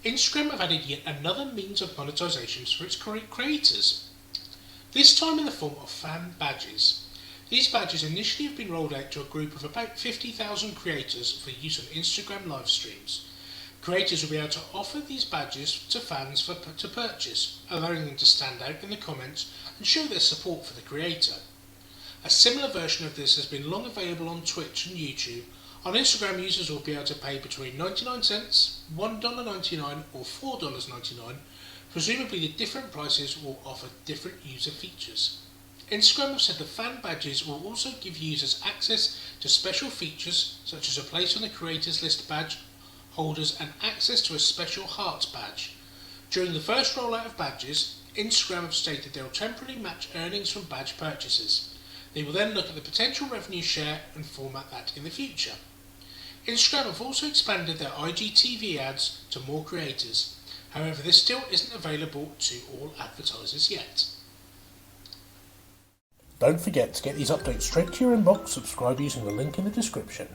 Instagram have added yet another means of monetization for its creators, this time in the form of fan badges. These badges initially have been rolled out to a group of about 50,000 creators for use on Instagram live streams. Creators will be able to offer these badges to fans to purchase, allowing them to stand out in the comments and show their support for the creator. A similar version of this has been long available on Twitch and YouTube. On Instagram, users will be able to pay between 99 cents, $1.99 or $4.99. Presumably the different prices will offer different user features. Instagram have said the fan badges will also give users access to special features such as a place on the creators list badge holders and access to a special hearts badge. During the first rollout of badges, Instagram have stated they will temporarily match earnings from badge purchases. They will then look at the potential revenue share and format that in the future. Instagram have also expanded their IGTV ads to more creators. However, this still isn't available to all advertisers yet. Don't forget to get these updates straight to your inbox. Subscribe using the link in the description.